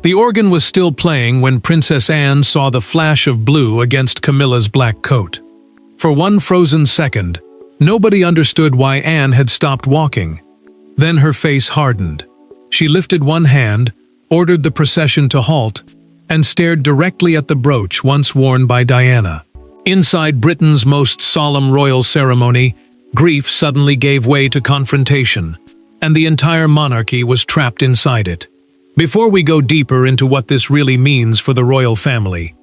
The organ was still playing when Princess Anne saw the flash of blue against Camilla's black coat. For one frozen second, nobody understood why Anne had stopped walking. Then her face hardened. She lifted one hand, ordered the procession to halt, and stared directly at the brooch once worn by Diana. Inside Britain's most solemn royal ceremony, grief suddenly gave way to confrontation, and the entire monarchy was trapped inside it. Before we go deeper into what this really means for the royal family,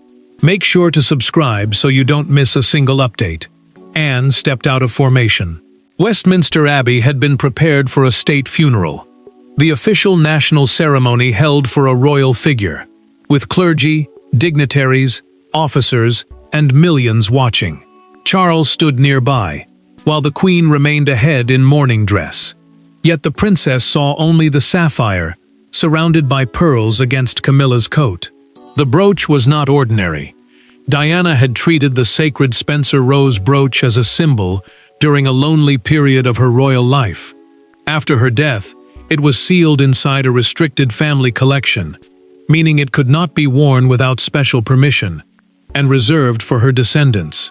make sure to subscribe so you don't miss a single update. Anne stepped out of formation. Westminster Abbey had been prepared for a state funeral, the official national ceremony held for a royal figure, with clergy, dignitaries, officers, and millions watching. Charles stood nearby, while the Queen remained ahead in mourning dress. Yet the princess saw only the sapphire, surrounded by pearls against Camilla's coat. The brooch was not ordinary. Diana had treated the sacred Spencer Rose brooch as a symbol during a lonely period of her royal life. After her death, it was sealed inside a restricted family collection, meaning it could not be worn without special permission, and reserved for her descendants.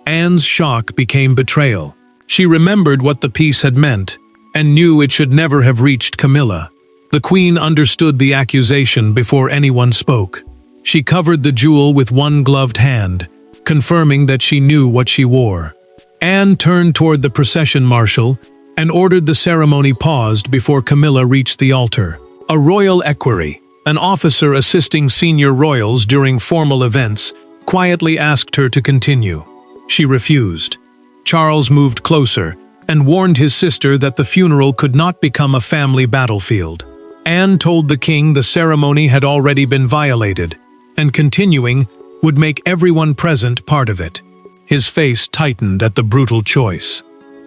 Anne's shock became betrayal. She remembered what the piece had meant, and knew it should never have reached Camilla. The Queen understood the accusation before anyone spoke. She covered the jewel with one gloved hand, confirming that she knew what she wore. Anne turned toward the procession marshal and ordered the ceremony paused before Camilla reached the altar. A royal equerry, an officer assisting senior royals during formal events, quietly asked her to continue. She refused. Charles moved closer and warned his sister that the funeral could not become a family battlefield. Anne told the king the ceremony had already been violated, and continuing would make everyone present part of it. His face tightened at the brutal choice: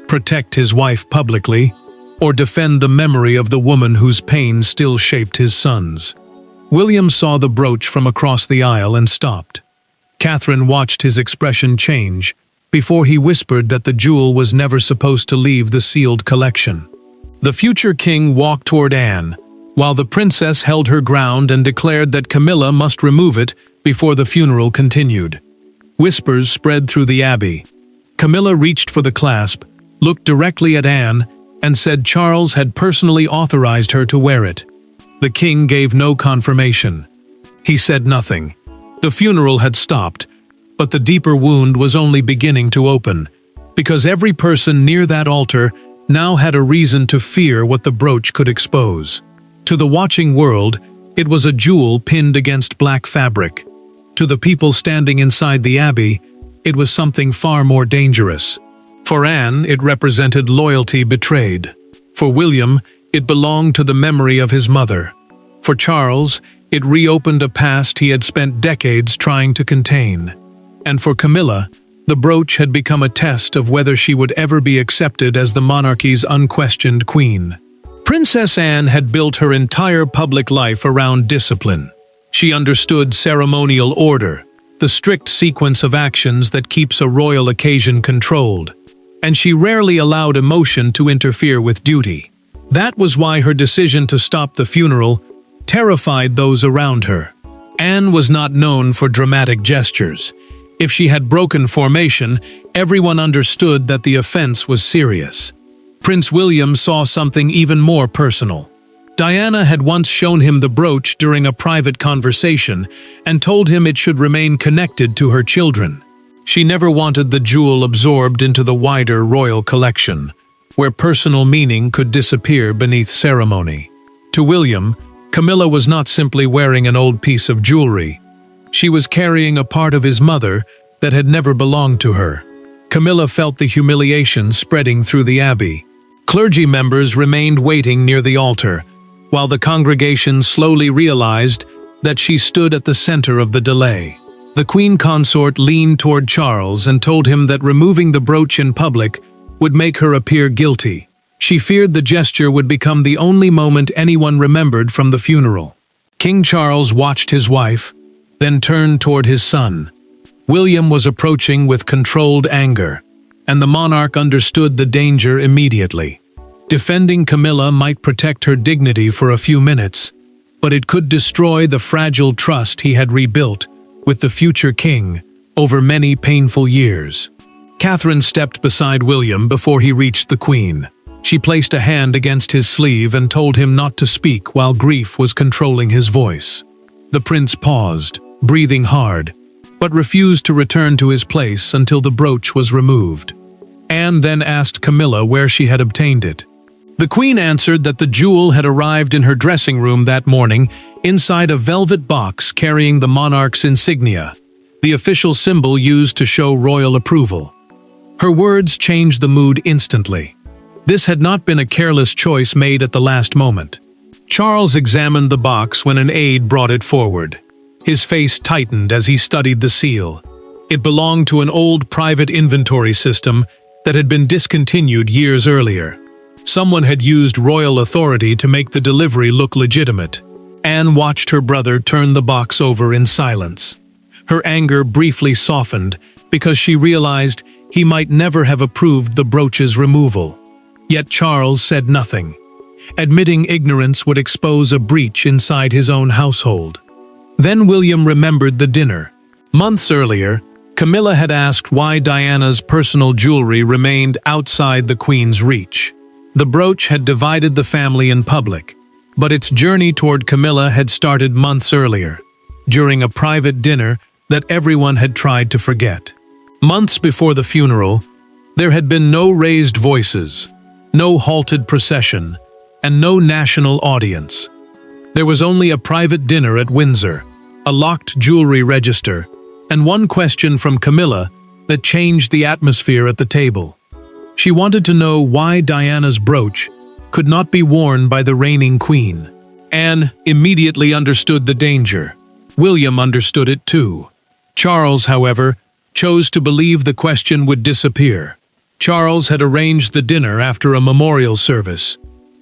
protect his wife publicly, or defend the memory of the woman whose pain still shaped his sons. William saw the brooch from across the aisle and stopped. Catherine watched his expression change before he whispered that the jewel was never supposed to leave the sealed collection. The future king walked toward Anne, while the princess held her ground and declared that Camilla must remove it before the funeral continued. Whispers spread through the abbey. Camilla reached for the clasp, looked directly at Anne, and said Charles had personally authorized her to wear it. The king gave no confirmation. He said nothing. The funeral had stopped, but the deeper wound was only beginning to open, because every person near that altar now had a reason to fear what the brooch could expose. To the watching world, it was a jewel pinned against black fabric. To the people standing inside the abbey, it was something far more dangerous. For Anne, it represented loyalty betrayed. For William, it belonged to the memory of his mother. For Charles, it reopened a past he had spent decades trying to contain. And for Camilla, the brooch had become a test of whether she would ever be accepted as the monarchy's unquestioned queen. Princess Anne had built her entire public life around discipline. She understood ceremonial order, the strict sequence of actions that keeps a royal occasion controlled, and she rarely allowed emotion to interfere with duty. That was why her decision to stop the funeral terrified those around her. Anne was not known for dramatic gestures. If she had broken formation, everyone understood that the offense was serious. Prince William saw something even more personal. Diana had once shown him the brooch during a private conversation and told him it should remain connected to her children. She never wanted the jewel absorbed into the wider royal collection, where personal meaning could disappear beneath ceremony. To William, Camilla was not simply wearing an old piece of jewelry. She was carrying a part of his mother that had never belonged to her. Camilla felt the humiliation spreading through the abbey. Clergy members remained waiting near the altar, while the congregation slowly realized that she stood at the center of the delay. The queen consort leaned toward Charles and told him that removing the brooch in public would make her appear guilty. She feared the gesture would become the only moment anyone remembered from the funeral. King Charles watched his wife, then turned toward his son. William was approaching with controlled anger, and the monarch understood the danger immediately. Defending Camilla might protect her dignity for a few minutes, but it could destroy the fragile trust he had rebuilt with the future king over many painful years. Catherine stepped beside William before he reached the Queen. She placed a hand against his sleeve and told him not to speak while grief was controlling his voice. The prince paused, breathing hard, but refused to return to his place until the brooch was removed. Anne then asked Camilla where she had obtained it. The Queen answered that the jewel had arrived in her dressing room that morning inside a velvet box carrying the monarch's insignia, the official symbol used to show royal approval. Her words changed the mood instantly. This had not been a careless choice made at the last moment. Charles examined the box when an aide brought it forward. His face tightened as he studied the seal. It belonged to an old private inventory system that had been discontinued years earlier. Someone had used royal authority to make the delivery look legitimate. Anne watched her brother turn the box over in silence. Her anger briefly softened because she realized he might never have approved the brooch's removal. Yet Charles said nothing. Admitting ignorance would expose a breach inside his own household. Then William remembered the dinner. Months earlier, Camilla had asked why Diana's personal jewelry remained outside the Queen's reach. The brooch had divided the family in public, but its journey toward Camilla had started months earlier, during a private dinner that everyone had tried to forget. Months before the funeral, there had been no raised voices, no halted procession, and no national audience. There was only a private dinner at Windsor, a locked jewelry register, and one question from Camilla that changed the atmosphere at the table. She wanted to know why Diana's brooch could not be worn by the reigning queen. Anne immediately understood the danger. William understood it too. Charles, however, chose to believe the question would disappear. Charles had arranged the dinner after a memorial service,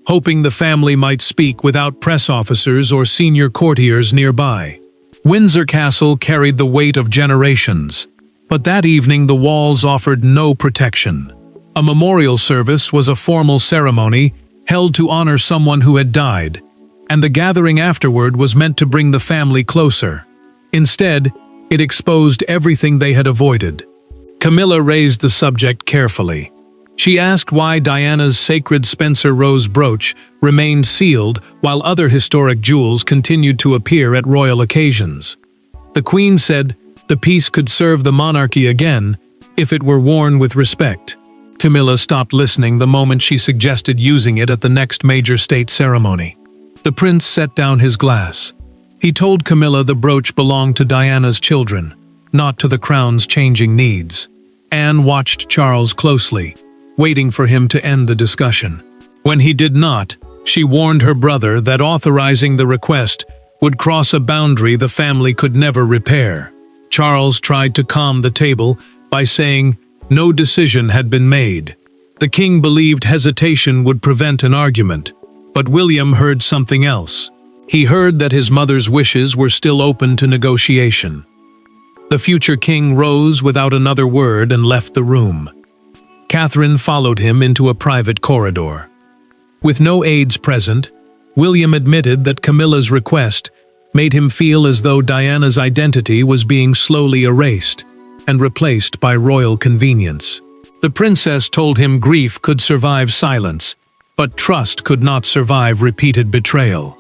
hoping the family might speak without press officers or senior courtiers nearby. Windsor Castle carried the weight of generations, but that evening the walls offered no protection. A memorial service was a formal ceremony held to honor someone who had died, and the gathering afterward was meant to bring the family closer. Instead, it exposed everything they had avoided. Camilla raised the subject carefully. She asked why Diana's sacred Spencer Rose brooch remained sealed while other historic jewels continued to appear at royal occasions. The Queen said the piece could serve the monarchy again if it were worn with respect. Camilla stopped listening the moment she suggested using it at the next major state ceremony. The prince set down his glass. He told Camilla the brooch belonged to Diana's children, not to the crown's changing needs. Anne watched Charles closely, waiting for him to end the discussion. When he did not, she warned her brother that authorizing the request would cross a boundary the family could never repair. Charles tried to calm the table by saying no decision had been made. The king believed hesitation would prevent an argument, but William heard something else. He heard that his mother's wishes were still open to negotiation. The future king rose without another word and left the room. Catherine followed him into a private corridor. With no aides present, William admitted that Camilla's request made him feel as though Diana's identity was being slowly erased and replaced by royal convenience. The princess told him grief could survive silence, but trust could not survive repeated betrayal.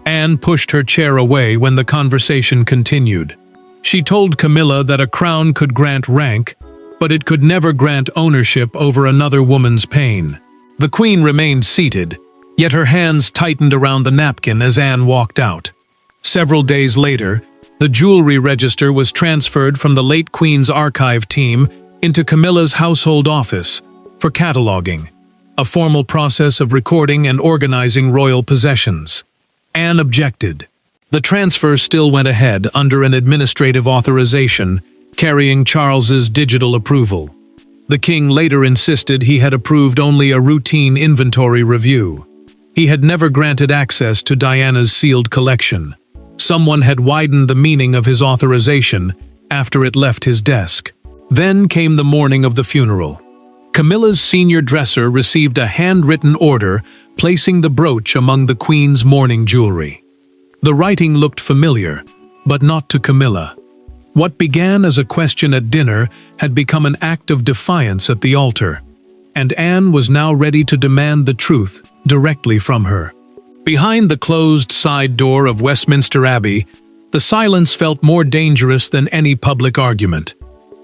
Anne pushed her chair away when the conversation continued. She told Camilla that a crown could grant rank, but it could never grant ownership over another woman's pain. The Queen remained seated, yet her hands tightened around the napkin as Anne walked out. Several days later, the jewelry register was transferred from the late Queen's archive team into Camilla's household office for cataloging, a formal process of recording and organizing royal possessions. Anne objected. The transfer still went ahead under an administrative authorization, carrying Charles's digital approval. The king later insisted he had approved only a routine inventory review. He had never granted access to Diana's sealed collection. Someone had widened the meaning of his authorization after it left his desk. Then came the morning of the funeral. Camilla's senior dresser received a handwritten order placing the brooch among the Queen's mourning jewelry. The writing looked familiar, but not to Camilla. What began as a question at dinner had become an act of defiance at the altar, and Anne was now ready to demand the truth directly from her. Behind the closed side door of Westminster Abbey, the silence felt more dangerous than any public argument.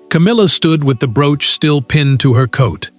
Camilla stood with the brooch still pinned to her coat.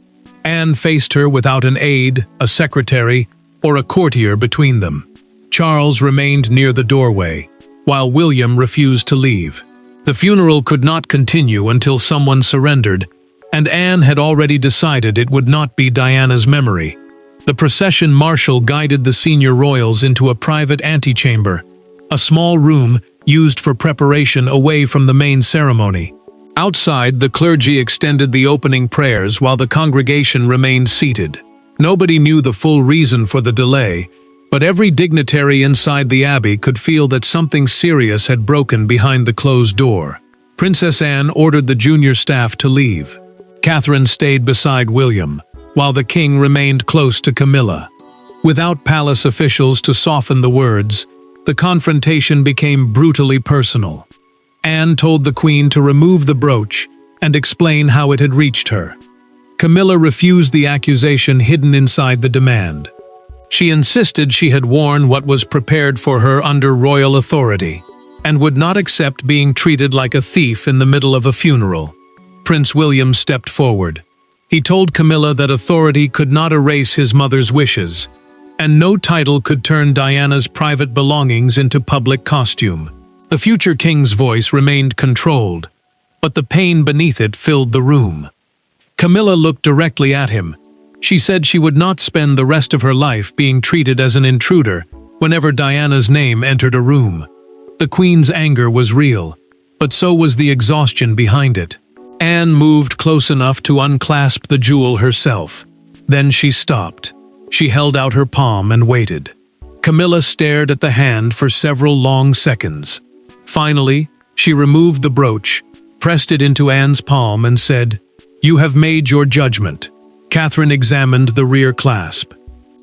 Anne faced her without an aide, a secretary, or a courtier between them. Charles remained near the doorway, while William refused to leave. The funeral could not continue until someone surrendered, and Anne had already decided it would not be Diana's memory. The procession marshal guided the senior royals into a private antechamber, a small room used for preparation away from the main ceremony. Outside, the clergy extended the opening prayers while the congregation remained seated. Nobody knew the full reason for the delay, but every dignitary inside the abbey could feel that something serious had broken behind the closed door. Princess Anne ordered the junior staff to leave. Catherine stayed beside William, while the king remained close to Camilla. Without palace officials to soften the words, the confrontation became brutally personal. Anne told the queen to remove the brooch and explain how it had reached her. Camilla refused the accusation hidden inside the demand. She insisted she had worn what was prepared for her under royal authority, and would not accept being treated like a thief in the middle of a funeral. Prince William stepped forward. He told Camilla that authority could not erase his mother's wishes, and no title could turn Diana's private belongings into public costume. The future king's voice remained controlled, but the pain beneath it filled the room. Camilla looked directly at him. She said she would not spend the rest of her life being treated as an intruder whenever Diana's name entered a room. The queen's anger was real, but so was the exhaustion behind it. Anne moved close enough to unclasp the jewel herself. Then she stopped. She held out her palm and waited. Camilla stared at the hand for several long seconds. Finally, she removed the brooch, pressed it into Anne's palm and said, "You have made your judgment." Catherine examined the rear clasp.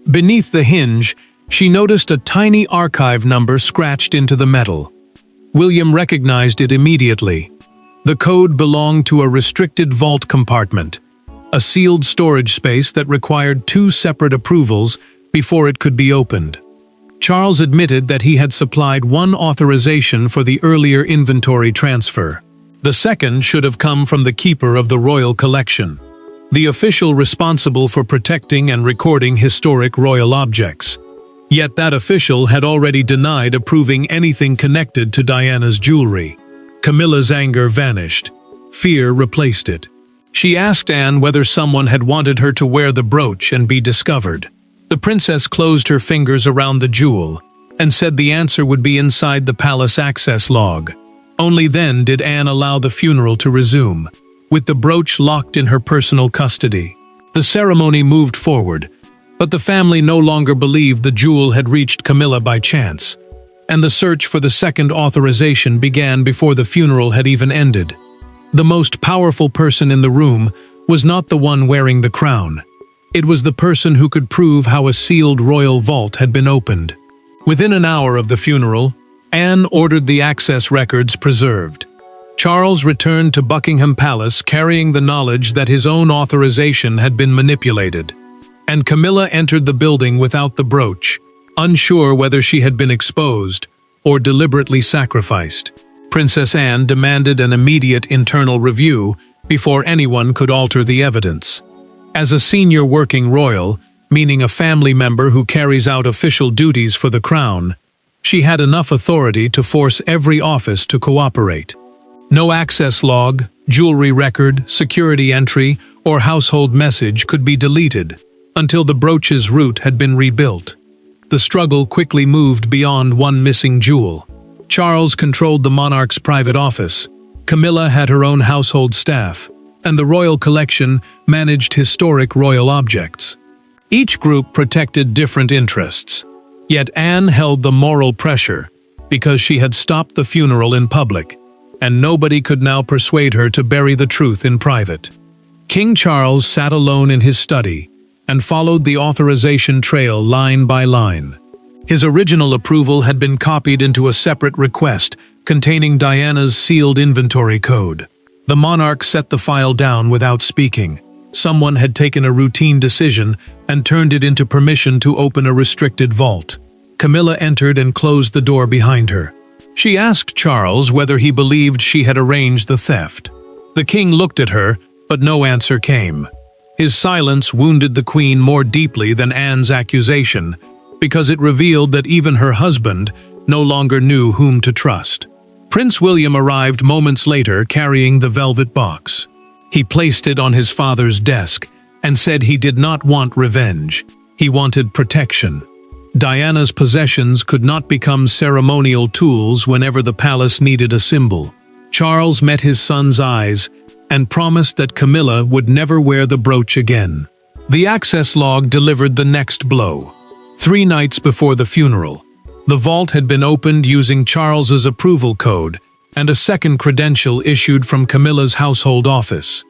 Beneath the hinge, she noticed a tiny archive number scratched into the metal. William recognized it immediately. The code belonged to a restricted vault compartment, a sealed storage space that required 2 separate approvals before it could be opened. Charles admitted that he had supplied one authorization for the earlier inventory transfer. The second should have come from the keeper of the royal collection, the official responsible for protecting and recording historic royal objects. Yet that official had already denied approving anything connected to Diana's jewelry. Camilla's anger vanished. Fear replaced it. She asked Anne whether someone had wanted her to wear the brooch and be discovered. The princess closed her fingers around the jewel and said the answer would be inside the palace access log. Only then did Anne allow the funeral to resume, with the brooch locked in her personal custody. The ceremony moved forward, but the family no longer believed the jewel had reached Camilla by chance, and the search for the second authorization began before the funeral had even ended. The most powerful person in the room was not the one wearing the crown. It was the person who could prove how a sealed royal vault had been opened. Within an hour of the funeral, Anne ordered the access records preserved. Charles returned to Buckingham Palace carrying the knowledge that his own authorization had been manipulated. And Camilla entered the building without the brooch, unsure whether she had been exposed or deliberately sacrificed. Princess Anne demanded an immediate internal review before anyone could alter the evidence. As a senior working royal, meaning a family member who carries out official duties for the crown, she had enough authority to force every office to cooperate. No access log, jewelry record, security entry, or household message could be deleted until the brooch's root had been rebuilt. The struggle quickly moved beyond one missing jewel. Charles controlled the monarch's private office. Camilla had her own household staff, and the royal collection managed historic royal objects. Each group protected different interests. Yet Anne held the moral pressure because she had stopped the funeral in public, and nobody could now persuade her to bury the truth in private. King Charles sat alone in his study and followed the authorization trail line by line. His original approval had been copied into a separate request containing Diana's sealed inventory code. The monarch set the file down without speaking. Someone had taken a routine decision and turned it into permission to open a restricted vault. Camilla entered and closed the door behind her. She asked Charles whether he believed she had arranged the theft. The king looked at her, but no answer came. His silence wounded the queen more deeply than Anne's accusation, because it revealed that even her husband no longer knew whom to trust. Prince William arrived moments later carrying the velvet box. He placed it on his father's desk and said he did not want revenge. He wanted protection. Diana's possessions could not become ceremonial tools whenever the palace needed a symbol. Charles met his son's eyes and promised that Camilla would never wear the brooch again. The access log delivered the next blow. 3 nights before the funeral, the vault had been opened using Charles's approval code and a second credential issued from Camilla's household office.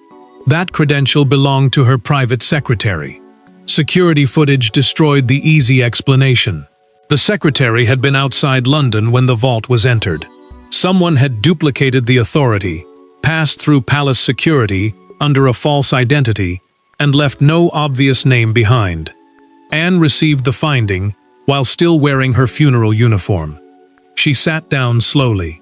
That credential belonged to her private secretary. Security footage destroyed the easy explanation. The secretary had been outside London when the vault was entered. Someone had duplicated the authority, passed through palace security under a false identity, and left no obvious name behind. Anne received the finding while still wearing her funeral uniform. She sat down slowly.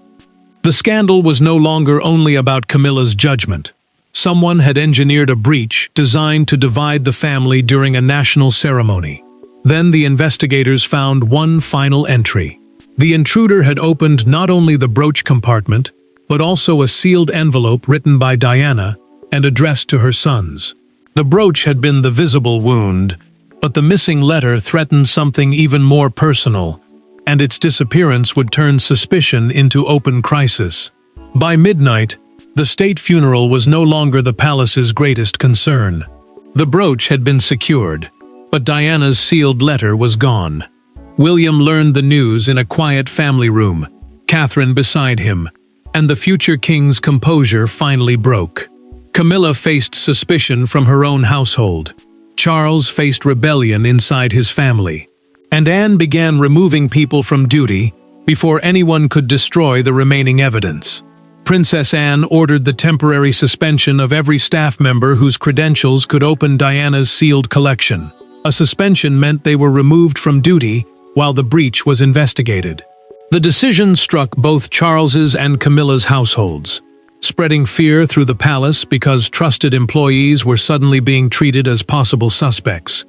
The scandal was no longer only about Camilla's judgment. Someone had engineered a breach designed to divide the family during a national ceremony. Then the investigators found one final entry. The intruder had opened not only the brooch compartment, but also a sealed envelope written by Diana and addressed to her sons. The brooch had been the visible wound, but the missing letter threatened something even more personal, and its disappearance would turn suspicion into open crisis. By midnight, the state funeral was no longer the palace's greatest concern. The brooch had been secured, but Diana's sealed letter was gone. William learned the news in a quiet family room, Catherine beside him, and the future king's composure finally broke. Camilla faced suspicion from her own household. Charles faced rebellion inside his family. And Anne began removing people from duty before anyone could destroy the remaining evidence. Princess Anne ordered the temporary suspension of every staff member whose credentials could open Diana's sealed collection. A suspension meant they were removed from duty while the breach was investigated. The decision struck both Charles's and Camilla's households, spreading fear through the palace because trusted employees were suddenly being treated as possible suspects.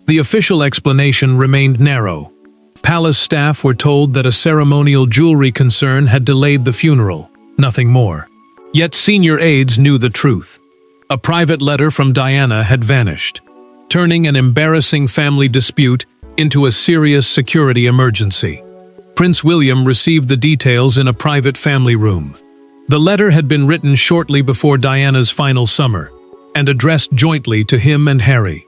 The official explanation remained narrow. Palace staff were told that a ceremonial jewelry concern had delayed the funeral, nothing more. Yet senior aides knew the truth. A private letter from Diana had vanished, turning an embarrassing family dispute into a serious security emergency. Prince William received the details in a private family room. The letter had been written shortly before Diana's final summer, and addressed jointly to him and Harry.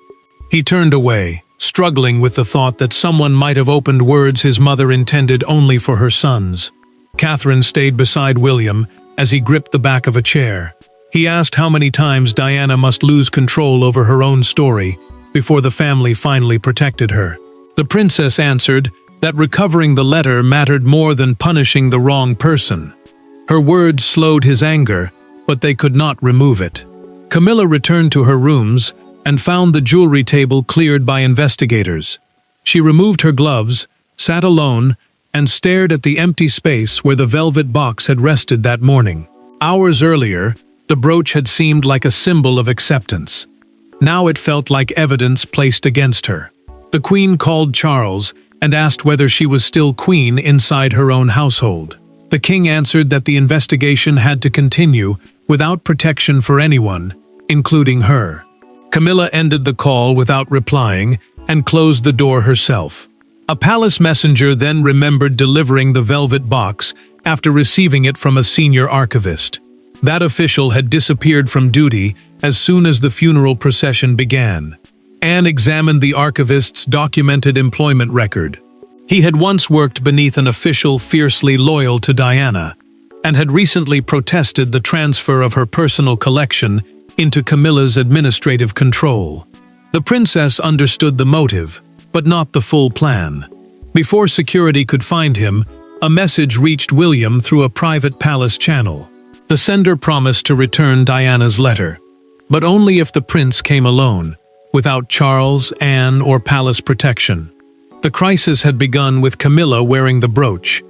He turned away, struggling with the thought that someone might have opened words his mother intended only for her sons. Catherine stayed beside William as he gripped the back of a chair. He asked how many times Diana must lose control over her own story before the family finally protected her. The princess answered that recovering the letter mattered more than punishing the wrong person. Her words slowed his anger, but they could not remove it. Camilla returned to her rooms and found the jewelry table cleared by investigators. She removed her gloves, sat alone, and stared at the empty space where the velvet box had rested that morning. Hours earlier, the brooch had seemed like a symbol of acceptance. Now it felt like evidence placed against her. The queen called Charles and asked whether she was still queen inside her own household. The king answered that the investigation had to continue without protection for anyone, including her. Camilla ended the call without replying and closed the door herself. A palace messenger then remembered delivering the velvet box after receiving it from a senior archivist. That official had disappeared from duty as soon as the funeral procession began. Anne examined the archivist's documented employment record. He had once worked beneath an official fiercely loyal to Diana, and had recently protested the transfer of her personal collection into Camilla's administrative control. The princess understood the motive, but not the full plan. Before security could find him, a message reached William through a private palace channel. The sender promised to return Diana's letter, but only if the prince came alone, without Charles, Anne, or palace protection. The crisis had begun with Camilla wearing the brooch,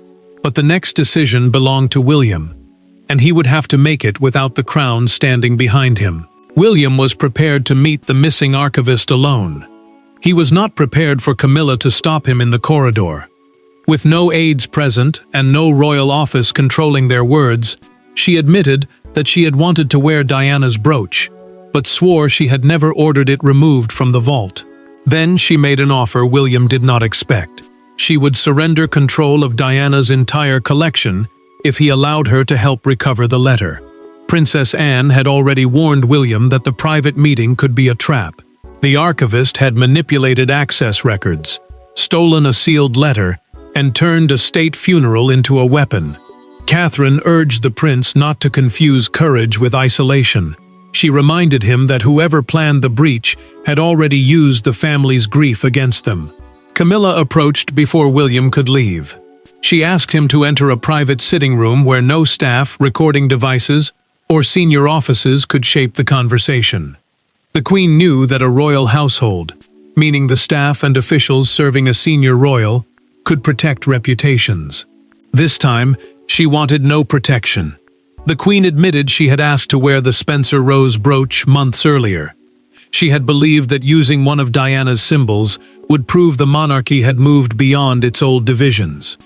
but the next decision belonged to William, and he would have to make it without the crown standing behind him. William was prepared to meet the missing archivist alone. He was not prepared for Camilla to stop him in the corridor. With no aides present and no royal office controlling their words, she admitted that she had wanted to wear Diana's brooch, but swore she had never ordered it removed from the vault. Then she made an offer William did not expect. She would surrender control of Diana's entire collection if he allowed her to help recover the letter. Princess Anne had already warned William that the private meeting could be a trap. The archivist had manipulated access records, stolen a sealed letter, and turned a state funeral into a weapon. Catherine urged the prince not to confuse courage with isolation. She reminded him that whoever planned the breach had already used the family's grief against them. Camilla approached before William could leave. She asked him to enter a private sitting room where no staff, recording devices, or senior offices could shape the conversation. The Queen knew that a royal household, meaning the staff and officials serving a senior royal, could protect reputations. This time, she wanted no protection. The Queen admitted she had asked to wear the Spencer Rose brooch months earlier. She had believed that using one of Diana's symbols would prove the monarchy had moved beyond its old divisions.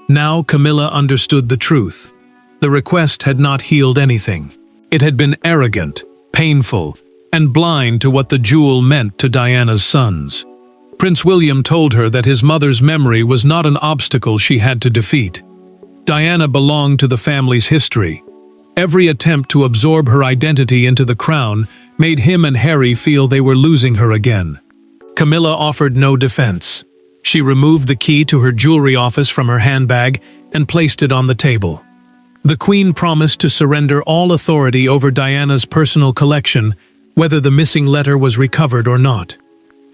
Now Camilla understood the truth. The request had not healed anything. It had been arrogant, painful, and blind to what the jewel meant to Diana's sons. Prince William told her that his mother's memory was not an obstacle she had to defeat. Diana belonged to the family's history. Every attempt to absorb her identity into the crown made him and Harry feel they were losing her again. Camilla offered no defense. She removed the key to her jewelry office from her handbag and placed it on the table. The Queen promised to surrender all authority over Diana's personal collection, whether the missing letter was recovered or not.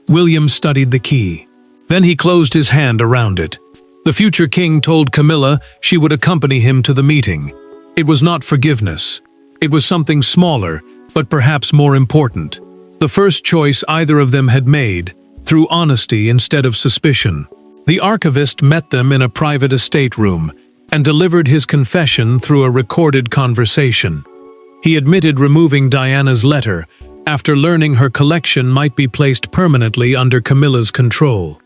William studied the key. Then he closed his hand around it. The future king told Camilla she would accompany him to the meeting. It was not forgiveness. It was something smaller, but perhaps more important. The first choice either of them had made, through honesty instead of suspicion. The archivist met them in a private estate room and delivered his confession through a recorded conversation. He admitted removing Diana's letter after learning her collection might be placed permanently under Camilla's control.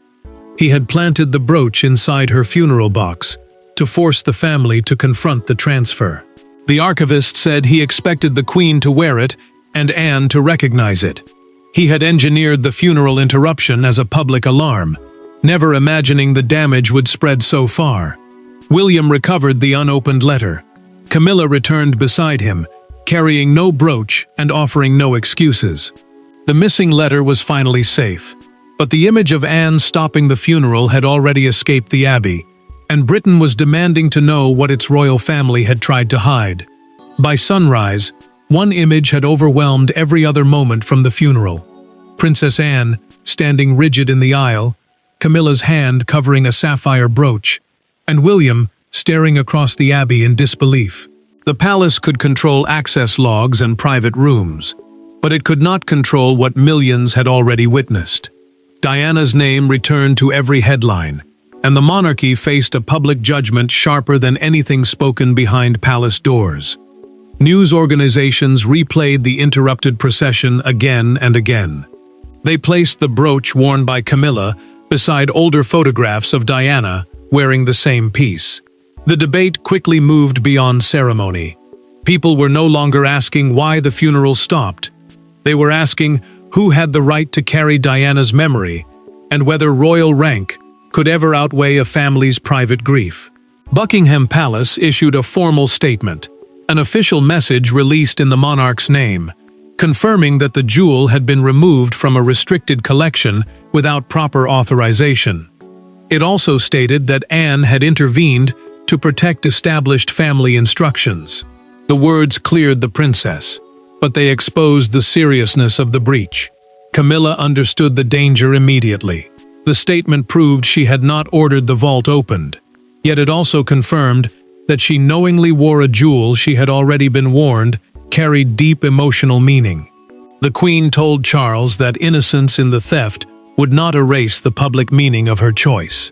He had planted the brooch inside her funeral box to force the family to confront the transfer. The archivist said he expected the Queen to wear it and Anne to recognize it. He had engineered the funeral interruption as a public alarm, never imagining the damage would spread so far. William recovered the unopened letter. Camilla returned beside him, carrying no brooch and offering no excuses. The missing letter was finally safe, but the image of Anne stopping the funeral had already escaped the abbey, and Britain was demanding to know what its royal family had tried to hide. By sunrise, one image had overwhelmed every other moment from the funeral. Princess Anne, standing rigid in the aisle, Camilla's hand covering a sapphire brooch, and William staring across the abbey in disbelief. The palace could control access logs and private rooms, but it could not control what millions had already witnessed. Diana's name returned to every headline, and the monarchy faced a public judgment sharper than anything spoken behind palace doors. News organizations replayed the interrupted procession again and again. They placed the brooch worn by Camilla beside older photographs of Diana wearing the same piece. The debate quickly moved beyond ceremony. People were no longer asking why the funeral stopped. They were asking who had the right to carry Diana's memory, and whether royal rank could ever outweigh a family's private grief. Buckingham Palace issued a formal statement, an official message released in the monarch's name, confirming that the jewel had been removed from a restricted collection without proper authorization. It also stated that Anne had intervened to protect established family instructions. The words cleared the princess, but they exposed the seriousness of the breach. Camilla understood the danger immediately. The statement proved she had not ordered the vault opened, yet it also confirmed that she knowingly wore a jewel she had already been warned carried deep emotional meaning. The Queen told Charles that innocence in the theft would not erase the public meaning of her choice.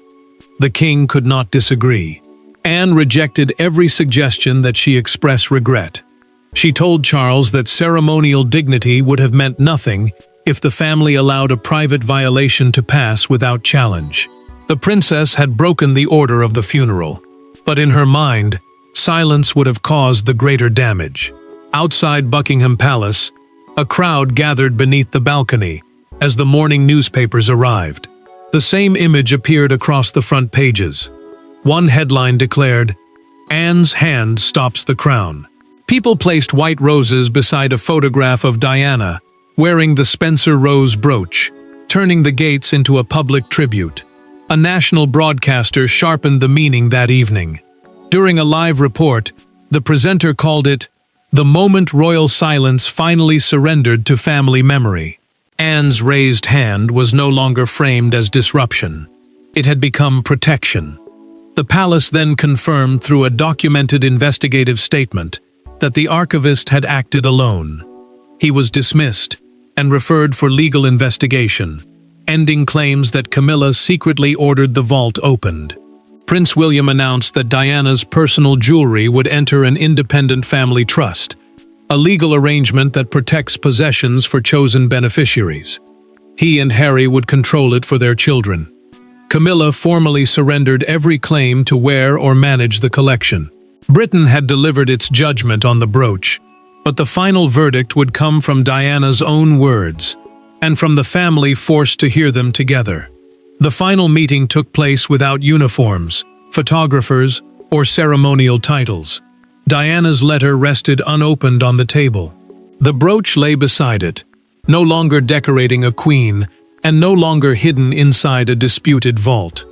The King could not disagree. Anne rejected every suggestion that she express regret. She told Charles that ceremonial dignity would have meant nothing if the family allowed a private violation to pass without challenge. The princess had broken the order of the funeral, but in her mind, silence would have caused the greater damage. Outside Buckingham Palace, a crowd gathered beneath the balcony as the morning newspapers arrived. The same image appeared across the front pages. One headline declared, "Anne's hand stops the crown." People placed white roses beside a photograph of Diana, wearing the Spencer Rose brooch, turning the gates into a public tribute. A national broadcaster sharpened the meaning that evening. During a live report, the presenter called it, "The moment royal silence finally surrendered to family memory." Anne's raised hand was no longer framed as disruption. It had become protection. The palace then confirmed through a documented investigative statement that the archivist had acted alone. He was dismissed and referred for legal investigation, ending claims that Camilla secretly ordered the vault opened. Prince William announced that Diana's personal jewelry would enter an independent family trust, a legal arrangement that protects possessions for chosen beneficiaries. He and Harry would control it for their children. Camilla formally surrendered every claim to wear or manage the collection. Britain had delivered its judgment on the brooch, but the final verdict would come from Diana's own words, and from the family forced to hear them together. The final meeting took place without uniforms, photographers, or ceremonial titles. Diana's letter rested unopened on the table. The brooch lay beside it, no longer decorating a queen, and no longer hidden inside a disputed vault.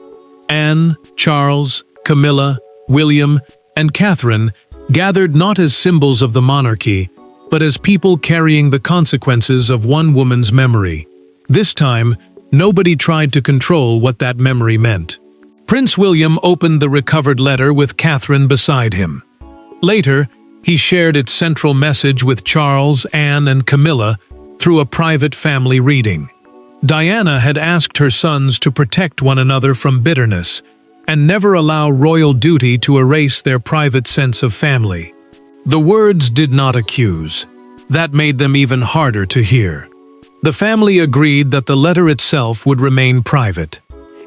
Anne, Charles, Camilla, William, and Catherine gathered not as symbols of the monarchy, but as people carrying the consequences of one woman's memory. This time, nobody tried to control what that memory meant. Prince William opened the recovered letter with Catherine beside him. Later, he shared its central message with Charles, Anne, and Camilla through a private family reading. Diana had asked her sons to protect one another from bitterness and never allow royal duty to erase their private sense of family. The words did not accuse. That made them even harder to hear. The family agreed that the letter itself would remain private.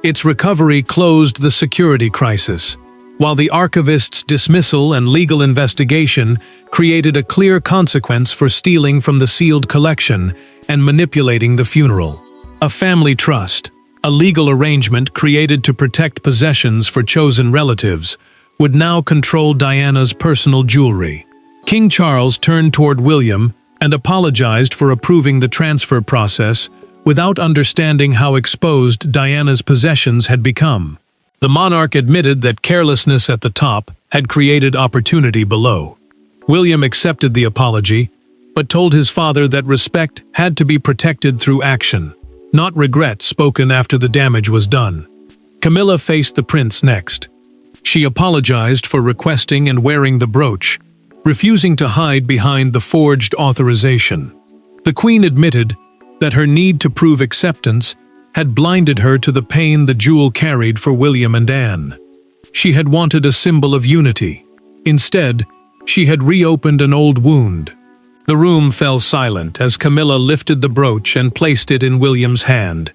Its recovery closed the security crisis, while the archivist's dismissal and legal investigation created a clear consequence for stealing from the sealed collection and manipulating the funeral. A family trust, a legal arrangement created to protect possessions for chosen relatives, would now control Diana's personal jewelry. King Charles turned toward William and apologized for approving the transfer process without understanding how exposed Diana's possessions had become. The monarch admitted that carelessness at the top had created opportunity below. William accepted the apology, but told his father that respect had to be protected through action, not regret spoken after the damage was done. Camilla faced the prince next. She apologized for requesting and wearing the brooch, refusing to hide behind the forged authorization. The queen admitted that her need to prove acceptance had blinded her to the pain the jewel carried for William and Anne. She had wanted a symbol of unity. Instead, she had reopened an old wound. The room fell silent as Camilla lifted the brooch and placed it in William's hand.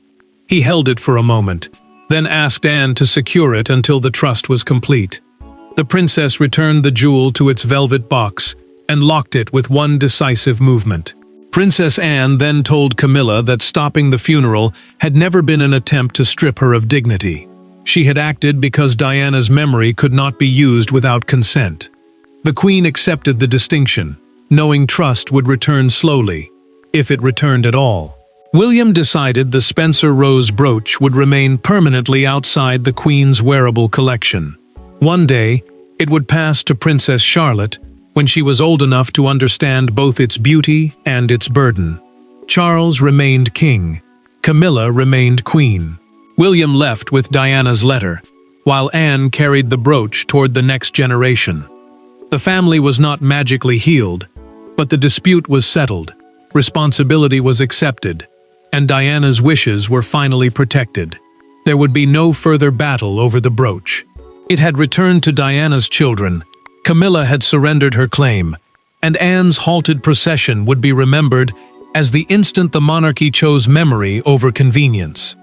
He held it for a moment, then asked Anne to secure it until the trust was complete. The princess returned the jewel to its velvet box and locked it with one decisive movement. Princess Anne then told Camilla that stopping the funeral had never been an attempt to strip her of dignity. She had acted because Diana's memory could not be used without consent. The queen accepted the distinction, knowing trust would return slowly, if it returned at all. William decided the Spencer Rose brooch would remain permanently outside the queen's wearable collection. One day, it would pass to Princess Charlotte when she was old enough to understand both its beauty and its burden. Charles remained king. Camilla remained queen. William left with Diana's letter, while Anne carried the brooch toward the next generation. The family was not magically healed, but the dispute was settled, responsibility was accepted, and Diana's wishes were finally protected. There would be no further battle over the brooch. It had returned to Diana's children. Camilla had surrendered her claim, and Anne's halted procession would be remembered as the instant the monarchy chose memory over convenience.